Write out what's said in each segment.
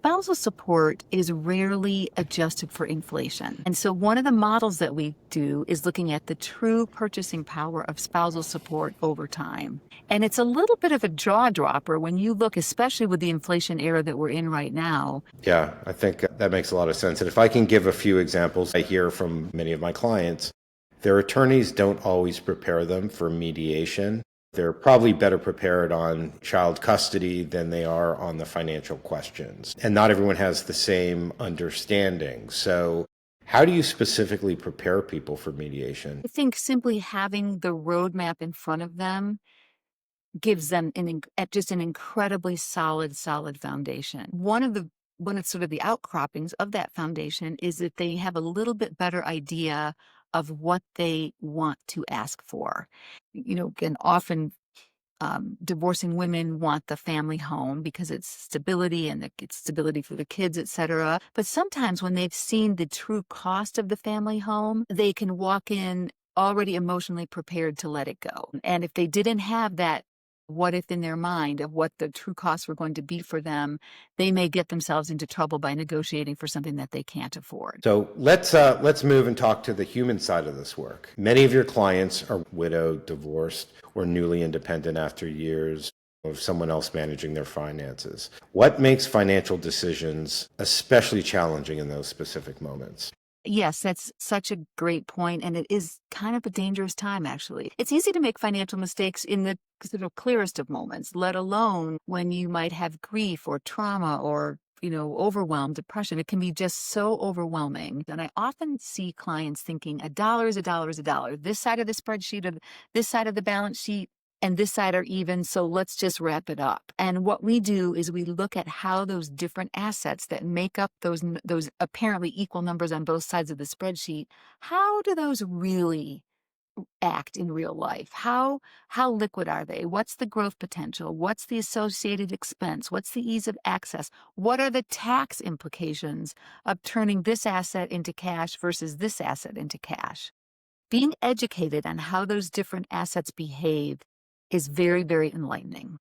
Spousal support is rarely adjusted for inflation. And so one of the models that we do is looking at the true purchasing power of spousal support over time. And it's a little bit of a jaw dropper when you look, especially with the inflation era that we're in right now. Yeah, I think that makes a lot of sense. And if I can give a few examples, I hear from many of my clients, their attorneys don't always prepare them for mediation. They're probably better prepared on child custody than they are on the financial questions. And not everyone has the same understanding. So how do you specifically prepare people for mediation? I think simply having the roadmap in front of them gives them just an incredibly solid foundation. One of sort of the outcroppings of that foundation is that they have a little bit better idea of what they want to ask for. Again, often divorcing women want the family home because it's stability and it's stability for the kids, etc. But sometimes when they've seen the true cost of the family home, they can walk in already emotionally prepared to let it go. And if they didn't have that what if in their mind of what the true costs were going to be for them, they may get themselves into trouble by negotiating for something that they can't afford. So let's move and talk to the human side of this work. Many of your clients are widowed, divorced, or newly independent after years of someone else managing their finances. What makes financial decisions especially challenging in those specific moments? Yes, that's such a great point, and it is kind of a dangerous time, actually. It's easy to make financial mistakes in the sort of clearest of moments, let alone when you might have grief or trauma or overwhelm, depression. It can be just so overwhelming. And I often see clients thinking a dollar is a dollar is a dollar. This side of the spreadsheet, or this side of the balance sheet, and this side are even, so let's just wrap it up. And what we do is we look at how those different assets that make up those apparently equal numbers on both sides of the spreadsheet, how do those really act in real life? How liquid are they? What's the growth potential? What's the associated expense? What's the ease of access? What are the tax implications of turning this asset into cash versus this asset into cash? Being educated on how those different assets behave is very, very enlightening.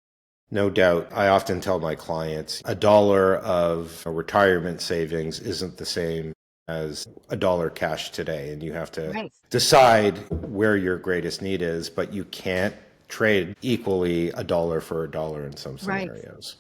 No doubt. I often tell my clients a dollar of retirement savings isn't the same as a dollar cash today. And you have to decide where your greatest need is, but you can't trade equally a dollar for a dollar in some scenarios.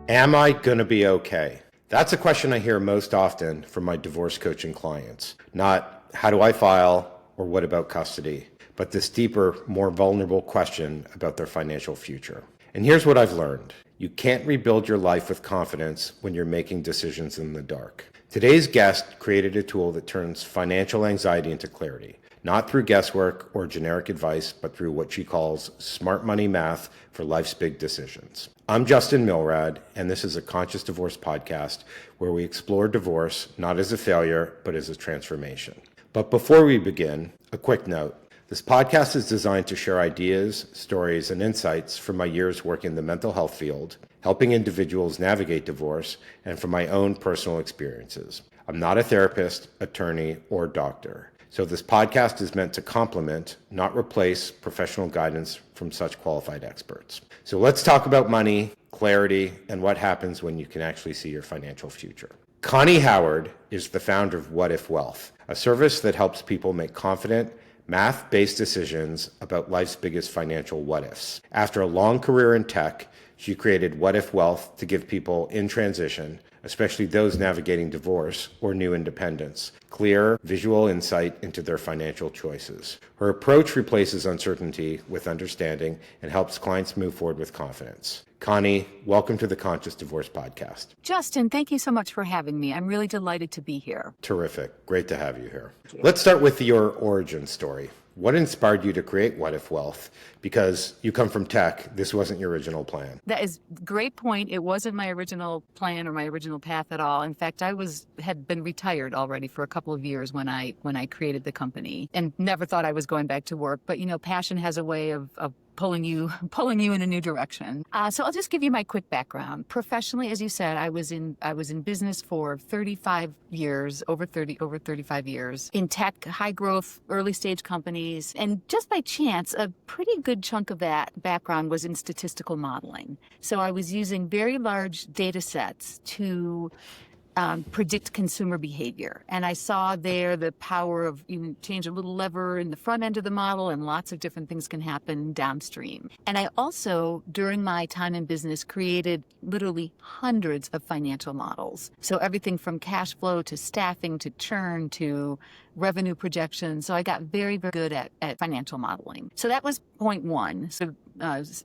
Am I going to be okay? That's a question I hear most often from my divorce coaching clients. Not how do I file or what about custody, but this deeper, more vulnerable question about their financial future. And here's what I've learned. You can't rebuild your life with confidence when you're making decisions in the dark. Today's guest created a tool that turns financial anxiety into clarity, not through guesswork or generic advice, but through what she calls smart money math for life's big decisions. I'm Justin Milrad, and this is a Conscious Divorce podcast where we explore divorce not as a failure, but as a transformation. But before we begin, a quick note. This podcast is designed to share ideas, stories, and insights from my years working in the mental health field, helping individuals navigate divorce, and from my own personal experiences. I'm not a therapist, attorney, or doctor. So this podcast is meant to complement, not replace, professional guidance from such qualified experts. So let's talk about money, clarity, and what happens when you can actually see your financial future. Connie Howard is the founder of What If Wealth, a service that helps people make confident, math-based decisions about life's biggest financial what-ifs. After a long career in tech, she created What If Wealth to give people in transition, especially those navigating divorce or new independence, clear, visual insight into their financial choices. Her approach replaces uncertainty with understanding and helps clients move forward with confidence. Connie, welcome to the Conscious Divorce podcast. Justin, thank you so much for having me. I'm really delighted to be here. Terrific. Great to have you here. Let's start with your origin story. What inspired you to create What If Wealth? Because you come from tech, this wasn't your original plan. That is a great point. It wasn't my original plan or my original path at all. In fact, had been retired already for a couple of years when I created the company and never thought I was going back to work. But, passion has a way of pulling you in a new direction. So I'll just give you my quick background. Professionally, as you said, I was in business for 35 years, over 35 years in tech, high growth, early stage companies. And just by chance, a pretty good chunk of that background was in statistical modeling. So I was using very large data sets to predict consumer behavior. And I saw there the power of you change a little lever in the front end of the model and lots of different things can happen downstream. And I also, during my time in business, created literally hundreds of financial models. So everything from cash flow to staffing to churn to revenue projections. So I got very, very good at financial modeling. So that was point one. So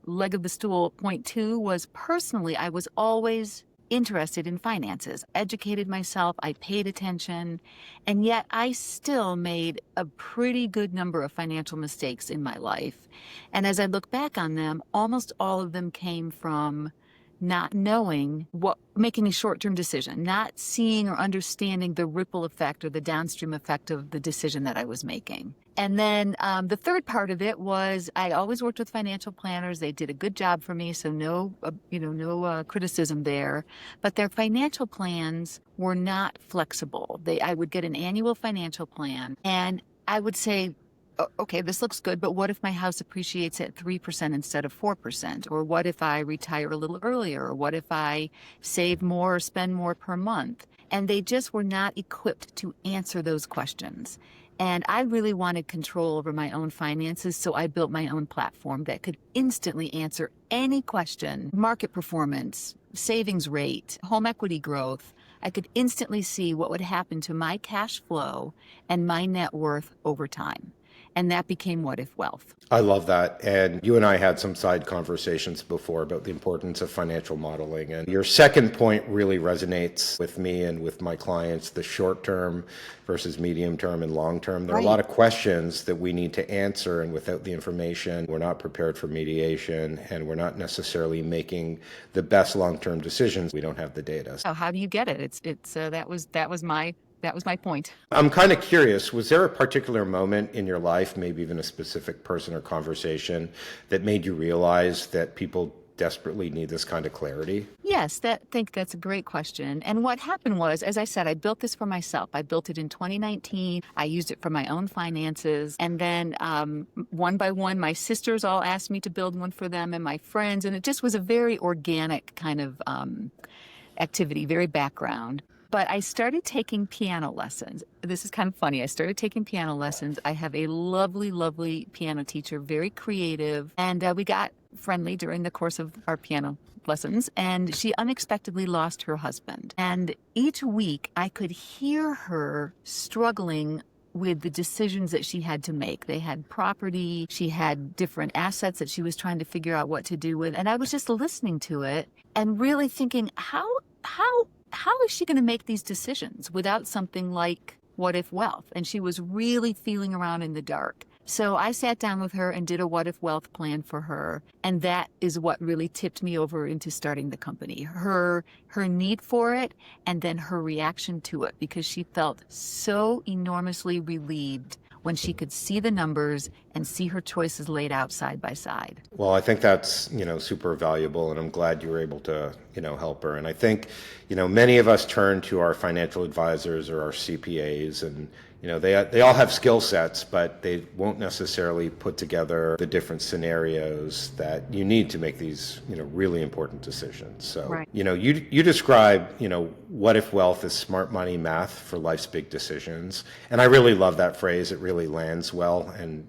leg of the stool. Point two was personally, I was always interested in finances, educated myself, I paid attention, and yet I still made a pretty good number of financial mistakes in my life. And as I look back on them, almost all of them came from not knowing making a short-term decision, not seeing or understanding the ripple effect or the downstream effect of the decision that I was making. And then the third part of it was I always worked with financial planners. They did a good job for me, so no criticism there. But their financial plans were not flexible. I would get an annual financial plan, and I would say, okay, this looks good, but what if my house appreciates at 3% instead of 4%? Or what if I retire a little earlier? Or what if I save more or spend more per month? And they just were not equipped to answer those questions. And I really wanted control over my own finances, so I built my own platform that could instantly answer any question: market performance, savings rate, home equity growth. I could instantly see what would happen to my cash flow and my net worth over time. And that became What If Wealth. I love that. And you and I had some side conversations before about the importance of financial modeling. And your second point really resonates with me and with my clients, the short term versus medium term and long term. There are a lot of questions that we need to answer. And without the information, we're not prepared for mediation and we're not necessarily making the best long-term decisions. We don't have the data. So how do you get it? That was my point. I'm kind of curious, was there a particular moment in your life, maybe even a specific person or conversation, that made you realize that people desperately need this kind of clarity? Yes, I think that's a great question. And what happened was, as I said, I built this for myself. I built it in 2019. I used it for my own finances. And then one by one, my sisters all asked me to build one for them and my friends. And it just was a very organic kind of activity, very background. But I started taking piano lessons. This is kind of funny. I started taking piano lessons. I have a lovely, lovely piano teacher, very creative. And we got friendly during the course of our piano lessons. And she unexpectedly lost her husband. And each week I could hear her struggling with the decisions that she had to make. They had property. She had different assets that she was trying to figure out what to do with. And I was just listening to it and really thinking, how is she going to make these decisions without something like What If Wealth? And she was really feeling around in the dark. So I sat down with her and did a What If Wealth plan for her. And that is what really tipped me over into starting the company. Her need for it and then her reaction to it, because she felt so enormously relieved when she could see the numbers and see her choices laid out side by side. Well, I think that's, super valuable, and I'm glad you were able to, help her. And I think, many of us turn to our financial advisors or our CPAs, and, they all have skill sets, but they won't necessarily put together the different scenarios that you need to make these, really important decisions. So, right. You describe, What If Wealth is smart money math for life's big decisions. And I really love that phrase. It really lands well and,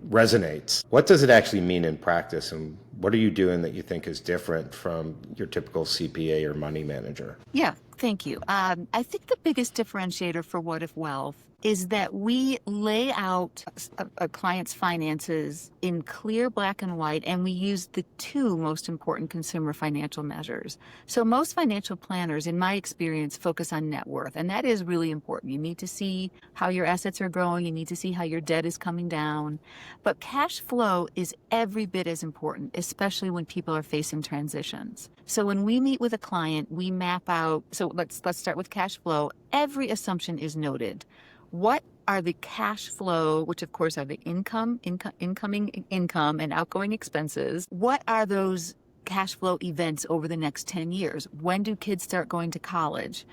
resonates. What does it actually mean in practice, and what are you doing that you think is different from your typical CPA or money manager? Yeah, thank you. I think the biggest differentiator for What If Wealth is that we lay out a client's finances in clear black and white, and we use the two most important consumer financial measures. So most financial planners, in my experience, focus on net worth, and that is really important. You need to see how your assets are growing. You need to see how your debt is coming down. But cash flow is every bit as important, especially when people are facing transitions. So when we meet with a client, we map out, so let's start with cash flow. Every assumption is noted. What are the cash flow, which of course are the incoming income and outgoing expenses. What are those cash flow events over the next 10 years? When do kids start going to college?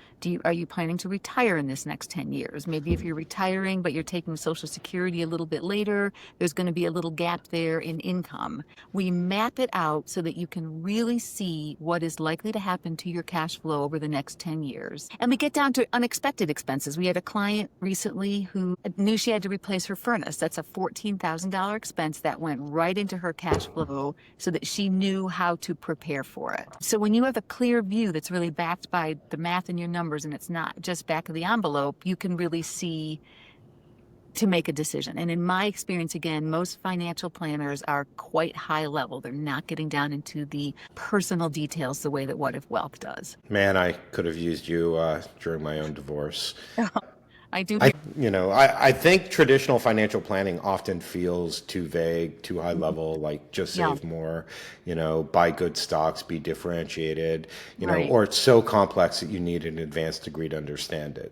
Are you planning to retire in this next 10 years? Maybe if you're retiring, but you're taking Social Security a little bit later, there's going to be a little gap there in income. We map it out so that you can really see what is likely to happen to your cash flow over the next 10 years. And we get down to unexpected expenses. We had a client recently who knew she had to replace her furnace. That's a $14,000 expense that went right into her cash flow so that she knew how to prepare for it. So when you have a clear view that's really backed by the math and your numbers, and it's not just back of the envelope, you can really see to make a decision. And in my experience, again, most financial planners are quite high level. They're not getting down into the personal details the way that What If Wealth does. Man, I could have used you during my own divorce. I do. I think traditional financial planning often feels too vague, too high level, like just save more, buy good stocks, be differentiated, Right. or it's so complex that you need an advanced degree to understand it.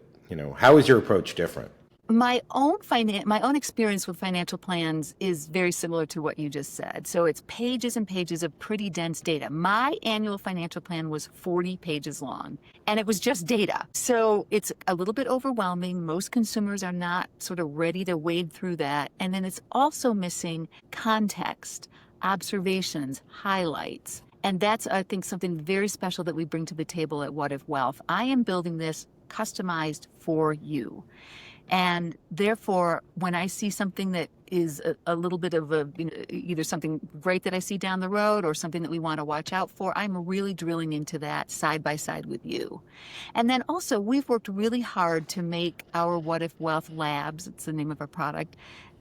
How is your approach different? My own experience with financial plans is very similar to what you just said. So it's pages and pages of pretty dense data. My annual financial plan was 40 pages long, and it was just data. So it's a little bit overwhelming. Most consumers are not sort of ready to wade through that. And then it's also missing context, observations, highlights. And that's, I think, something very special that we bring to the table at What If Wealth. I am building this customized for you. And therefore, when I see something that is a little bit of either something great that I see down the road or something that we want to watch out for, I'm really drilling into that side by side with you. And then also, we've worked really hard to make our What If Wealth Labs, it's the name of our product,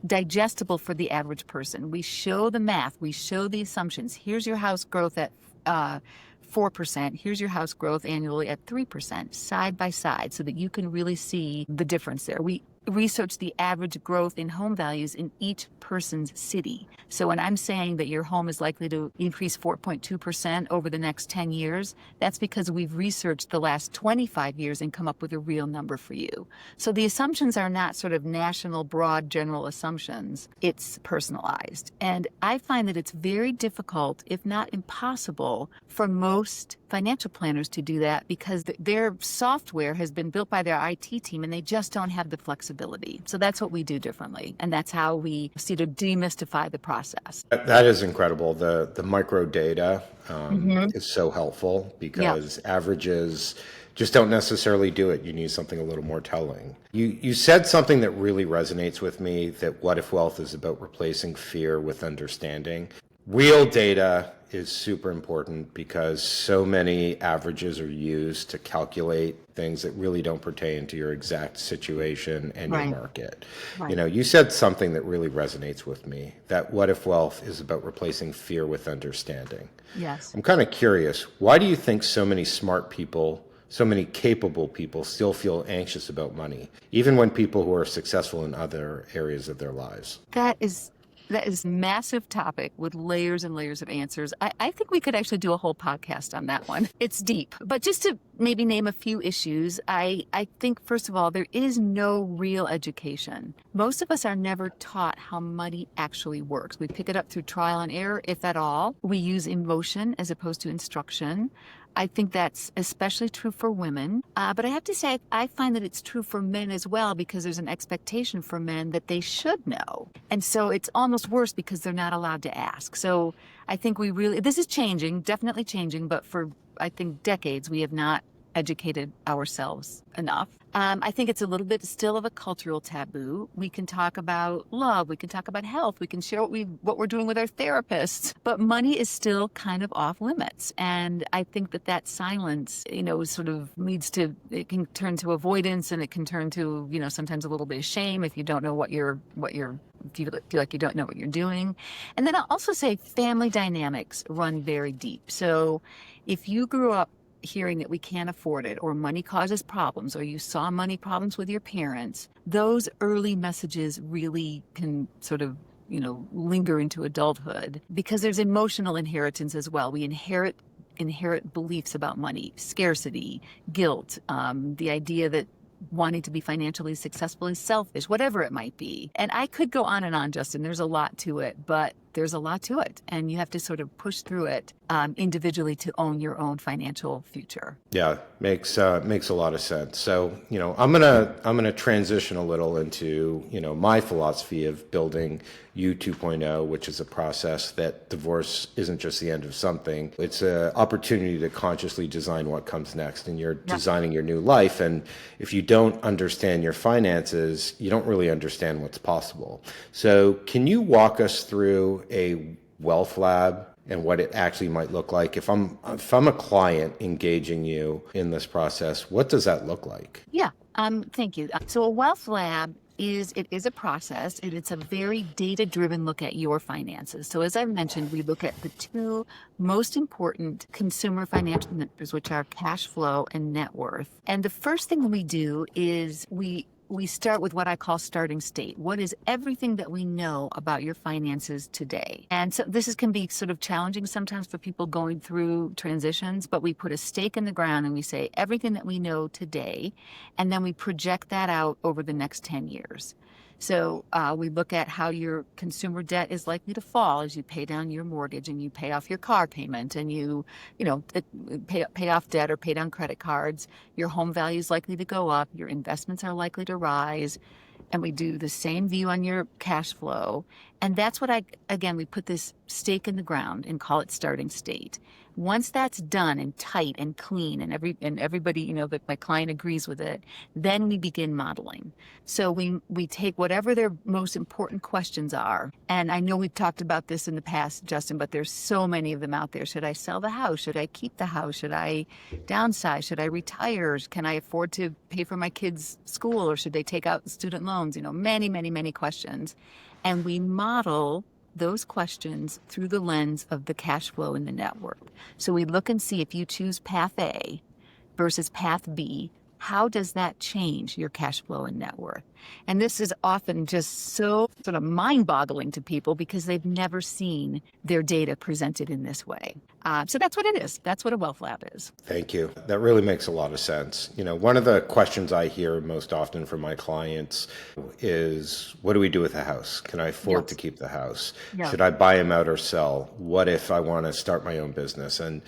digestible for the average person. We show the math, we show the assumptions. Here's your house growth at 4%. Here's your house growth annually at 3%, side by side, so that you can really see the difference there. We research the average growth in home values in each person's city. So when I'm saying that your home is likely to increase 4.2% over the next 10 years, that's because we've researched the last 25 years and come up with a real number for you. So the assumptions are not sort of national, broad, general assumptions. It's personalized. And I find that it's very difficult, if not impossible, for most financial planners to do that because their software has been built by their IT team and they just don't have the flexibility. So that's what we do differently. And that's how we see to demystify the process. That is incredible. The micro data is so helpful because averages just don't necessarily do it. You need something a little more telling. You said something that really resonates with me, that What If Wealth is about replacing fear with understanding. Real data is super important because so many averages are used to calculate things that really don't pertain to your exact situation and your market. Right. You said something that really resonates with me, that What If Wealth is about replacing fear with understanding. Yes. I'm kind of curious, why do you think so many smart people, so many capable people still feel anxious about money, even when people who are successful in other areas of their lives? That is a massive topic with layers and layers of answers. I think we could actually do a whole podcast on that one. It's deep. But just to maybe name a few issues, I think, first of all, there is no real education. Most of us are never taught how money actually works. We pick it up through trial and error, if at all. We use emotion as opposed to instruction. I think that's especially true for women. But I have to say, I find that it's true for men as well because there's an expectation for men that they should know. And so it's almost worse because they're not allowed to ask. So I think this is changing, definitely changing, but for, I think, decades, we have not educated ourselves enough. I think it's a little bit still of a cultural taboo. We can talk about love, we can talk about health, we can share what we're doing with our therapists, but money is still kind of off limits. And I think that silence, sort of it can turn to avoidance, and it can turn to, sometimes a little bit of shame if you don't know feel like you don't know what you're doing. And then I'll also say family dynamics run very deep. So if you grew up hearing that we can't afford it, or money causes problems, or you saw money problems with your parents, those early messages really can sort of, linger into adulthood because there's emotional inheritance as well. We inherit beliefs about money, scarcity, guilt, the idea that wanting to be financially successful is selfish, whatever it might be. And I could go on and on, Justin. There's a lot to it, but there's a lot to it. And you have to sort of push through it individually to own your own financial future. Yeah, makes a lot of sense. So, I'm gonna transition a little into, my philosophy of building U 2.0, which is a process that divorce isn't just the end of something. It's an opportunity to consciously design what comes next, and you're designing your new life. And if you don't understand your finances, you don't really understand what's possible. So, can you walk us through a wealth lab and what it actually might look like? If I'm a client engaging you in this process, what does that look like? Yeah, thank you. So a wealth lab is a process. It's a very data-driven look at your finances. So as I mentioned, we look at the two most important consumer financial measures, which are cash flow and net worth. And the first thing we do is we start with what I call starting state. What is everything that we know about your finances today? And so this can be sort of challenging sometimes for people going through transitions, but we put a stake in the ground and we say everything that we know today, and then we project that out over the next 10 years. So we look at how your consumer debt is likely to fall as you pay down your mortgage and you pay off your car payment and pay off debt or pay down credit cards. Your home value is likely to go up. Your investments are likely to rise. And we do the same view on your cash flow. And that's what we put this stake in the ground and call it starting state. Once that's done and tight and clean and everybody, that my client agrees with it, then we begin modeling. So we take whatever their most important questions are. And I know we've talked about this in the past, Justin, but there's so many of them out there. Should I sell the house? Should I keep the house? Should I downsize? Should I retire? Can I afford to pay for my kids' school, or should they take out student loans? Many, many, many questions. And we model those questions through the lens of the cash flow and the net worth. So we look and see, if you choose path A versus path B, how does that change your cash flow and net worth? And this is often just so sort of mind-boggling to people because they've never seen their data presented in this way. So that's what it is. That's what a wealth lab is. Thank you. That really makes a lot of sense. One of the questions I hear most often from my clients is, what do we do with the house? Can I afford to keep the house? Should I buy them out or sell? What if I want to start my own business? And,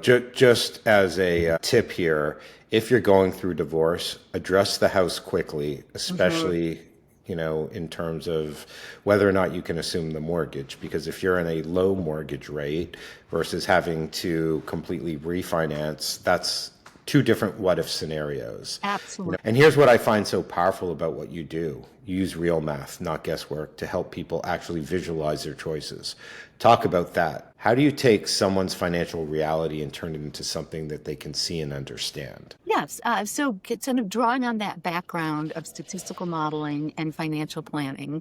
just as a tip here, if you're going through divorce, address the house quickly, especially in terms of whether or not you can assume the mortgage. Because if you're in a low mortgage rate versus having to completely refinance, that's two different what if scenarios. Absolutely. And here's what I find so powerful about what you do. You use real math, not guesswork, to help people actually visualize their choices. Talk about that. How do you take someone's financial reality and turn it into something that they can see and understand? Yes. So sort of drawing on that background of statistical modeling and financial planning,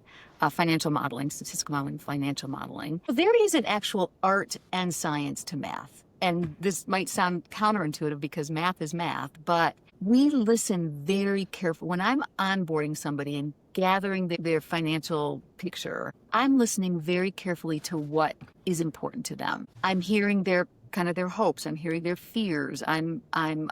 financial modeling, statistical modeling, financial modeling, there is an actual art and science to math. And this might sound counterintuitive because math is math, but we listen very carefully. When I'm onboarding somebody and gathering their financial picture, I'm listening very carefully to what is important to them. I'm hearing their hopes. I'm hearing their fears. I'm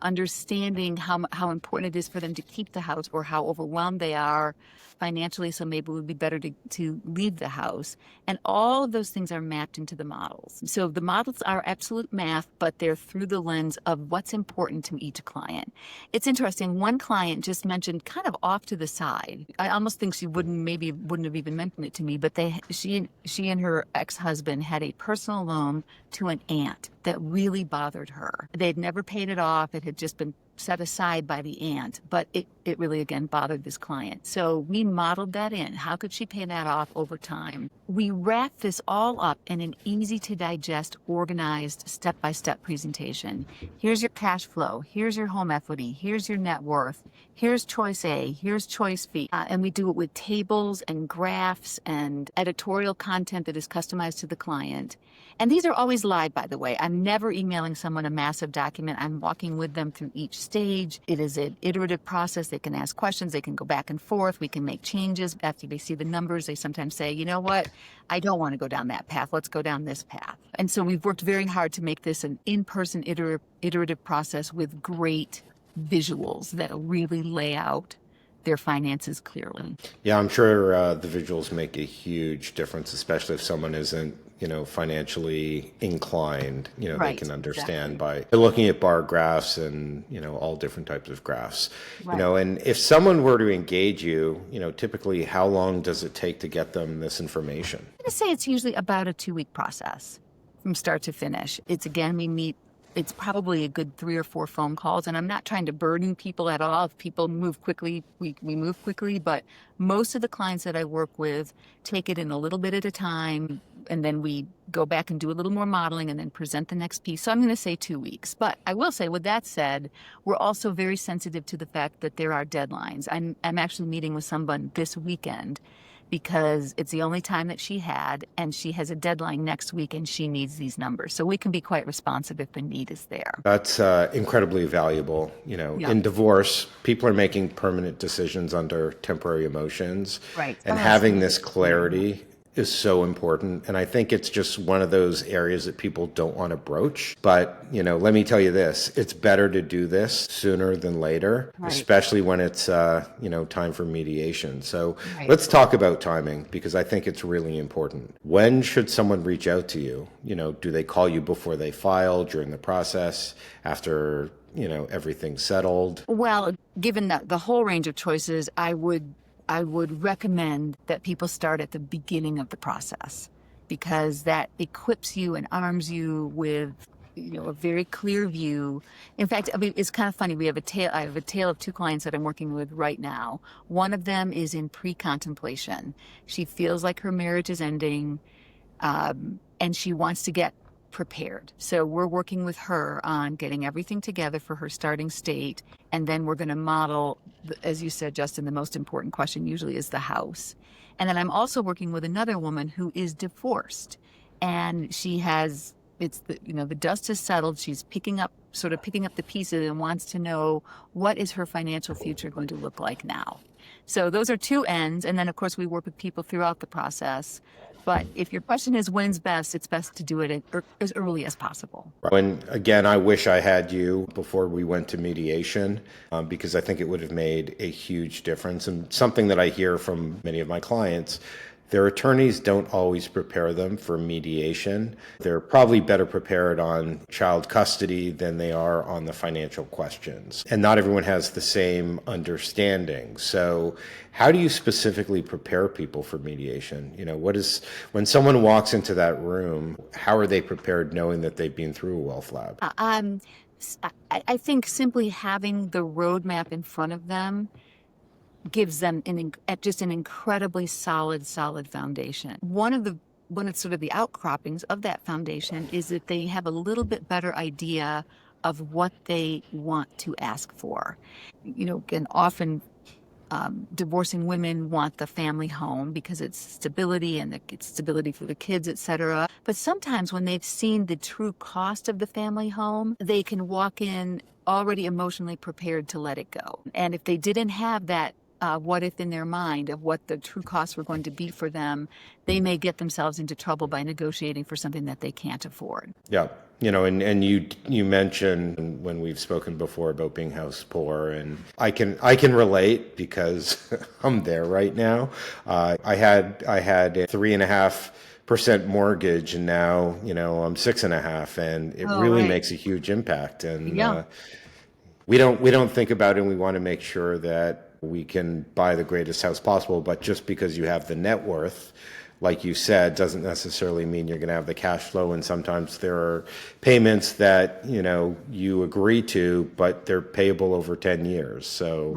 understanding how important it is for them to keep the house, or how overwhelmed they are financially, so maybe it would be better to leave the house. And all of those things are mapped into the models. So the models are absolute math, but they're through the lens of what's important to each client. It's interesting. One client just mentioned, kind of off to the side, I almost think she wouldn't have even mentioned it to me, but she and her ex-husband had a personal loan to an aunt that really bothered her. They'd never paid it off. It had just been set aside by the aunt, but it really, again, bothered this client. So we modeled that in. How could she pay that off over time? We wrap this all up in an easy to digest, organized, step-by-step presentation. Here's your cash flow. Here's your home equity. Here's your net worth. Here's choice A. Here's choice B. And we do it with tables and graphs and editorial content that is customized to the client. And these are always live, by the way. I'm never emailing someone a massive document. I'm walking with them through each stage. It is an iterative process. They can ask questions. They can go back and forth. We can make changes. After they see the numbers, they sometimes say, you know what? I don't want to go down that path. Let's go down this path. And so we've worked very hard to make this an in-person iterative process with great visuals that really lay out their finances clearly. Yeah, I'm sure the visuals make a huge difference, especially if someone isn't, financially inclined. They Right, can understand exactly. by looking at bar graphs and, all different types of graphs. Right. And if someone were to engage you, typically how long does it take to get them this information? I'm going to say it's usually about a 2-week process from start to finish. It's again, we meet, it's probably a good 3 or 4 phone calls. And I'm not trying to burden people at all. If people move quickly, we move quickly. But most of the clients that I work with take it in a little bit at a time. And then we go back and do a little more modeling and then present the next piece. So I'm going to say 2 weeks. But I will say, with that said, we're also very sensitive to the fact that there are deadlines. I'm actually meeting with someone this weekend because it's the only time that she had, and she has a deadline next week and she needs these numbers. So we can be quite responsive if the need is there. That's incredibly valuable. Yeah. In divorce, people are making permanent decisions under temporary emotions. Right. And having this clarity is so important. And I think it's just one of those areas that people don't want to broach. But, let me tell you this, it's better to do this sooner than later, Right. especially when it's, time for mediation. So Right. let's talk about timing, because I think it's really important. When should someone reach out to you? Do they call you before they file, during the process, after, everything's settled? Well, given that the whole range of choices, I would recommend that people start at the beginning of the process, because that equips you and arms you with a very clear view. In fact, I mean, it's kind of funny. I have a tale of 2 clients that I'm working with right now. One of them is in pre-contemplation. She feels like her marriage is ending, and she wants to get prepared. So we're working with her on getting everything together for her starting state. And then we're going to model, as you said, Justin, the most important question usually is the house. And then I'm also working with another woman who is divorced, and she has, the dust has settled. She's picking up the pieces and wants to know, what is her financial future going to look like now? So those are 2 ends. And then of course we work with people throughout the process. But if your question is when's best, it's best to do it as early as possible. And again, I wish I had you before we went to mediation, because I think it would have made a huge difference. And something that I hear from many of my clients, their attorneys don't always prepare them for mediation. They're probably better prepared on child custody than they are on the financial questions. And not everyone has the same understanding. So how do you specifically prepare people for mediation? When someone walks into that room, how are they prepared knowing that they've been through a wealth lab? I think simply having the roadmap in front of them gives them just an incredibly solid foundation. One of sort of the outcroppings of that foundation is that they have a little bit better idea of what they want to ask for. And often divorcing women want the family home because it's stability, and it's stability for the kids, etc. But sometimes when they've seen the true cost of the family home, they can walk in already emotionally prepared to let it go. And if they didn't have that what if in their mind of what the true costs were going to be for them, they may get themselves into trouble by negotiating for something that they can't afford. Yeah. And you mentioned when we've spoken before about being house poor, and I can relate because I'm there right now. I had a 3.5% mortgage, and now, I'm 6.5%, and it really Right. makes a huge impact. And Yeah. we don't think about it, and we want to make sure that we can buy the greatest house possible. But just because you have the net worth, like you said, doesn't necessarily mean you're going to have the cash flow. And sometimes there are payments that, you agree to, but they're payable over 10 years. So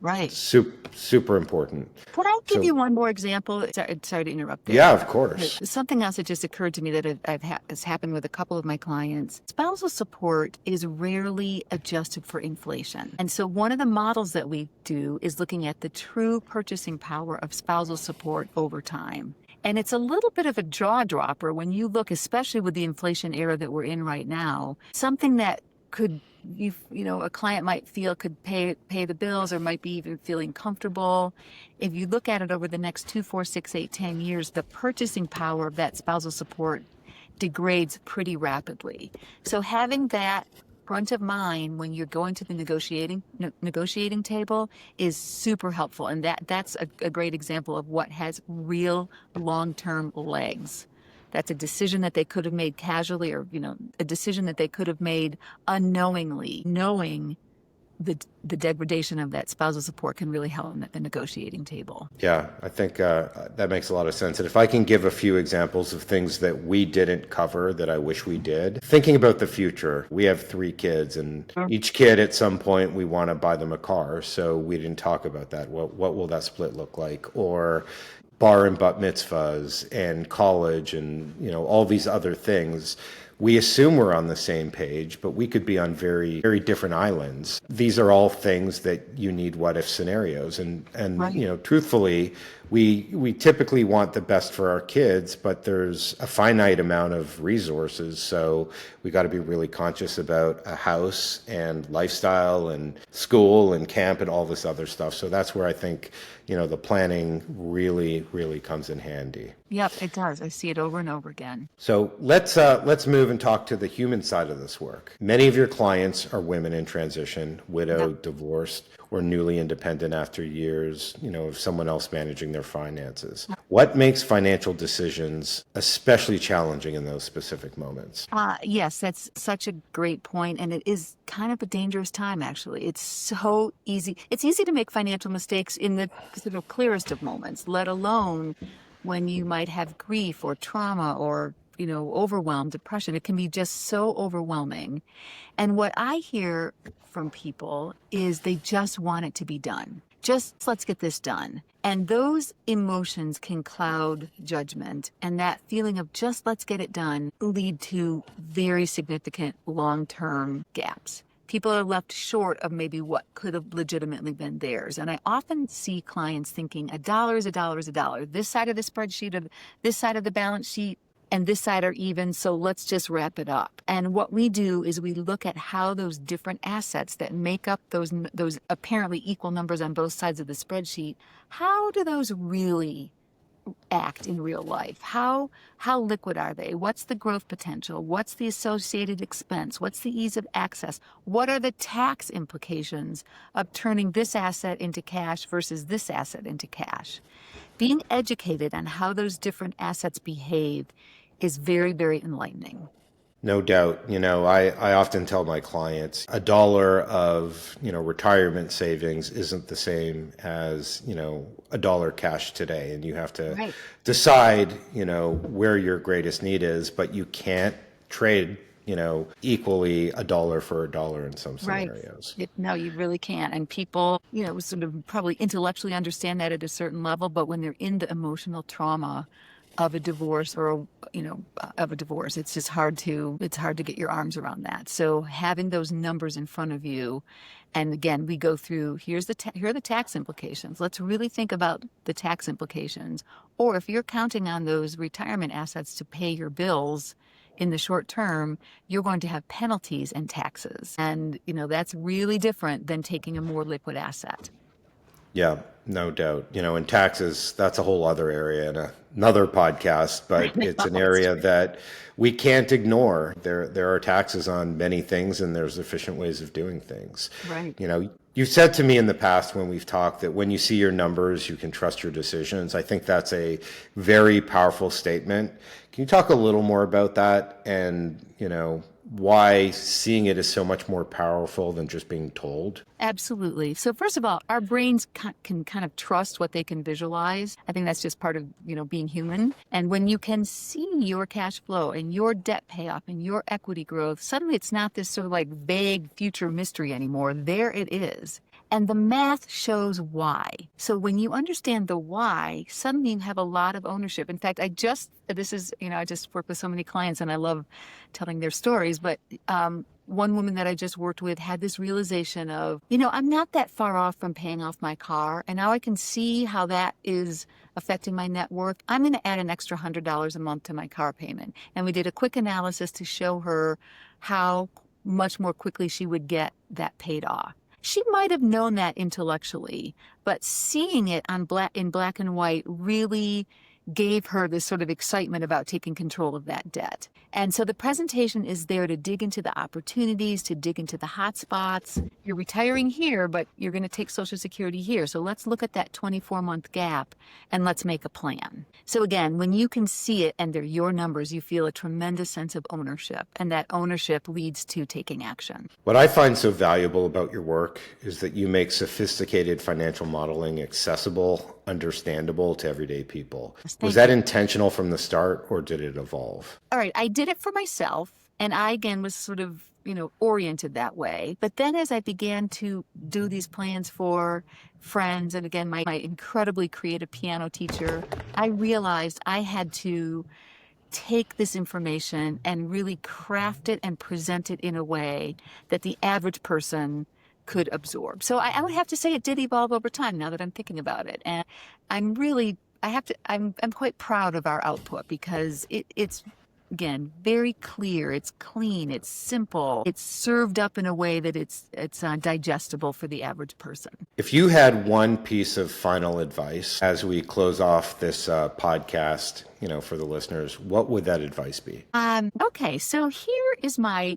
Right. super important. Could I give you one more example? Sorry to interrupt there. Yeah, of course. Something else that just occurred to me that has happened with a couple of my clients. Spousal support is rarely adjusted for inflation. And so one of the models that we do is looking at the true purchasing power of spousal support over time. And it's a little bit of a jaw dropper when you look, especially with the inflation era that we're in right now, something that could, a client might feel could pay the bills, or might be even feeling comfortable. If you look at it over the next 2, 4, 6, 8, 10 years, the purchasing power of that spousal support degrades pretty rapidly. So having that front of mind when you're going to the negotiating table is super helpful. And that's a great example of what has real long-term legs. That's a decision that they could have made casually, or, a decision that they could have made unknowingly. Knowing the degradation of that spousal support can really help them at the negotiating table. Yeah, I think that makes a lot of sense. And if I can give a few examples of things that we didn't cover that I wish we did, thinking about the future, we have 3 kids, and each kid at some point we want to buy them a car. So we didn't talk about that. What will that split look like? Or bar and bat mitzvahs and college and, all these other things. We assume we're on the same page, but we could be on very, very different islands. These are all things that you need what if scenarios. And Right. truthfully, we typically want the best for our kids, but there's a finite amount of resources. So we got to be really conscious about a house and lifestyle and school and camp and all this other stuff. So that's where I think, the planning really, really comes in handy. Yep, it does. I see it over and over again. So let's move and talk to the human side of this work. Many of your clients are women in transition, widowed, Yep. divorced, or newly independent after years, of someone else managing their finances. What makes financial decisions especially challenging in those specific moments? Yes, that's such a great point, and it is kind of a dangerous time, actually. It's so easy. It's easy to make financial mistakes in the sort of clearest of moments, let alone when you might have grief or trauma or, overwhelm, depression. It can be just so overwhelming. And what I hear from people is they just want it to be done. Just let's get this done. And those emotions can cloud judgment. And that feeling of just let's get it done lead to very significant long-term gaps. People are left short of maybe what could have legitimately been theirs. And I often see clients thinking a dollar is a dollar is a dollar. This side of the spreadsheet, of this side of the balance sheet, and this side are even, so let's just wrap it up. And what we do is we look at how those different assets that make up those apparently equal numbers on both sides of the spreadsheet, how do those really act in real life? How liquid are they? What's the growth potential? What's the associated expense? What's the ease of access? What are the tax implications of turning this asset into cash versus this asset into cash? Being educated on how those different assets behave is very, very enlightening. No doubt. I often tell my clients a dollar of, retirement savings isn't the same as, a dollar cash today. And you have to Right. decide, where your greatest need is, but you can't trade, equally a dollar for a dollar in some Right. scenarios. No, you really can't. And people, sort of probably intellectually understand that at a certain level, but when they're in the emotional trauma of a divorce of a divorce, it's just hard to get your arms around that. So having those numbers in front of you, and again, we go through, here are the tax implications. Let's really think about the tax implications. Or if you're counting on those retirement assets to pay your bills in the short term, you're going to have penalties and taxes. And, that's really different than taking a more liquid asset. Yeah, no doubt. In taxes, that's a whole other area and another podcast, but it's an area that we can't ignore. There are taxes on many things, and there's efficient ways of doing things. Right. You've said to me in the past when we've talked that when you see your numbers, you can trust your decisions. I think that's a very powerful statement. Can you talk a little more about that and, why seeing it is so much more powerful than just being told? Absolutely. So first of all, our brains can kind of trust what they can visualize. I think that's just part of, being human. And when you can see your cash flow and your debt payoff and your equity growth, suddenly it's not this sort of like vague future mystery anymore. There it is. And the math shows why. So when you understand the why, suddenly you have a lot of ownership. In fact, I just work with so many clients and I love telling their stories, but one woman that I just worked with had this realization of, I'm not that far off from paying off my car. And now I can see how that is affecting my net worth. I'm going to add an extra $100 a month to my car payment. And we did a quick analysis to show her how much more quickly she would get that paid off. She might have known that intellectually, but seeing it in black and white really gave her this sort of excitement about taking control of that debt. And so the presentation is there to dig into the opportunities, to dig into the hot spots. You're retiring here, but you're going to take Social Security here. So let's look at that 24-month gap and let's make a plan. So again, when you can see it and they're your numbers, you feel a tremendous sense of ownership, and that ownership leads to taking action. What I find so valuable about your work is that you make sophisticated financial modeling accessible, understandable to everyday people. Was that intentional from the start, or did it evolve? All right, I did it for myself, and I, again, was sort of, oriented that way. But then as I began to do these plans for friends, and again, my incredibly creative piano teacher, I realized I had to take this information and really craft it and present it in a way that the average person could absorb. So I would have to say it did evolve over time now that I'm thinking about it. And I'm quite proud of our output because it's, again, very clear, it's clean, it's simple, it's served up in a way that it's digestible for the average person. If you had one piece of final advice as we close off this podcast, for the listeners, what would that advice be? Okay, so here is my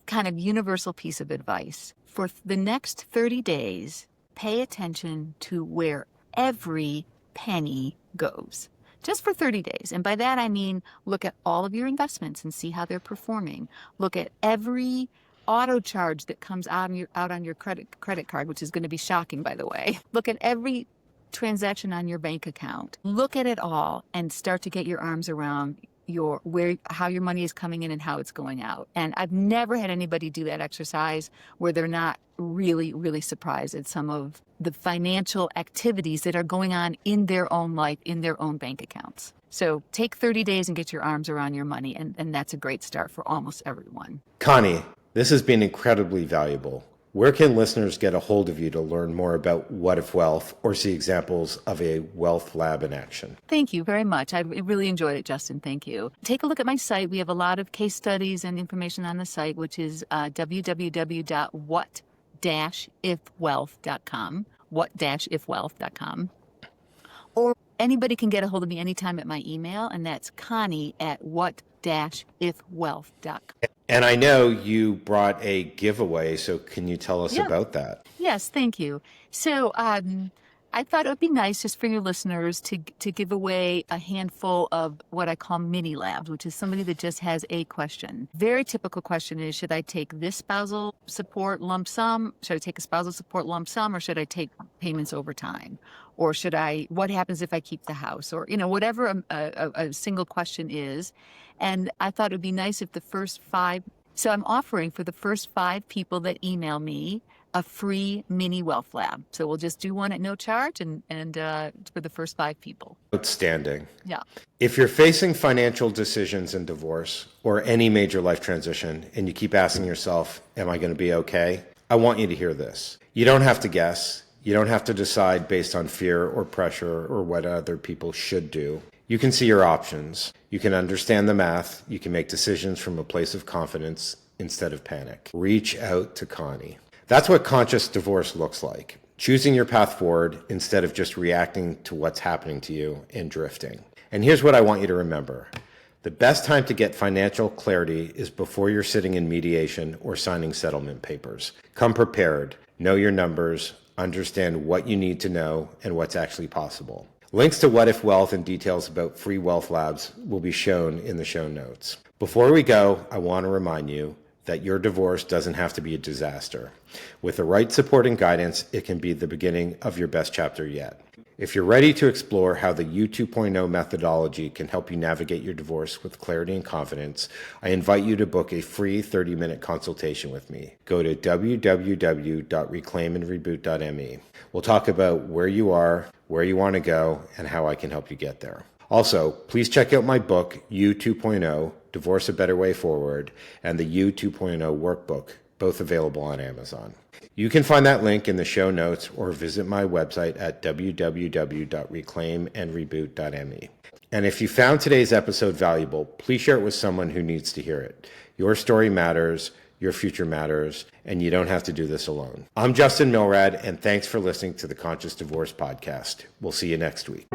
kind of universal piece of advice. For the next 30 days, pay attention to where every penny goes. Just for 30 days. And by that, I mean, look at all of your investments and see how they're performing. Look at every auto charge that comes out on your credit card, which is going to be shocking, by the way. Look at every transaction on your bank account. Look at it all and start to get your arms around how your money is coming in and how it's going out. And I've never had anybody do that exercise where they're not really, really surprised at some of the financial activities that are going on in their own life, in their own bank accounts. So take 30 days and get your arms around your money, and that's a great start for almost everyone. Connie, this has been incredibly valuable. Where can listeners get a hold of you to learn more about What If Wealth or see examples of a wealth lab in action? Thank you very much. I really enjoyed it, Justin. Thank you. Take a look at my site. We have a lot of case studies and information on the site, which is www.what-ifwealth.com, what-ifwealth.com. Or anybody can get a hold of me anytime at my email, and that's Connie@what-ifwealth.com. And I know you brought a giveaway, so can you tell us about that? Yes, thank you. So I thought it would be nice just for your listeners to give away a handful of what I call mini labs, which is somebody that just has a question. Very typical question is, should I take this spousal support lump sum? Should I take a spousal support lump sum, or should I take payments over time? Or what happens if I keep the house? Or, whatever a single question is. And I thought it would be nice if the first 5, so I'm offering for the first 5 people that email me a free mini wealth lab. So we'll just do one at no charge and for the first 5 people. Outstanding. Yeah. If you're facing financial decisions in divorce or any major life transition and you keep asking yourself, am I going to be okay? I want you to hear this. You don't have to guess. You don't have to decide based on fear or pressure or what other people should do. You can see your options. You can understand the math. You can make decisions from a place of confidence instead of panic. Reach out to Connie. That's what conscious divorce looks like. Choosing your path forward instead of just reacting to what's happening to you and drifting. And here's what I want you to remember. The best time to get financial clarity is before you're sitting in mediation or signing settlement papers. Come prepared. Know your numbers. Understand what you need to know and what's actually possible. Links to What If Wealth and details about free wealth labs will be shown in the show notes. Before we go, I want to remind you that your divorce doesn't have to be a disaster. With the right support and guidance, it can be the beginning of your best chapter yet. If you're ready to explore how the U 2.0 methodology can help you navigate your divorce with clarity and confidence, I invite you to book a free 30-minute consultation with me. Go to www.reclaimandreboot.me. We'll talk about where you are, where you want to go, and how I can help you get there. Also, please check out my book, U 2.0, Divorce a Better Way Forward, and the U 2.0 workbook, both available on Amazon. You can find that link in the show notes or visit my website at www.reclaimandreboot.me. And if you found today's episode valuable, please share it with someone who needs to hear it. Your story matters, your future matters, and you don't have to do this alone. I'm Justin Milrad, and thanks for listening to the Conscious Divorce Podcast. We'll see you next week.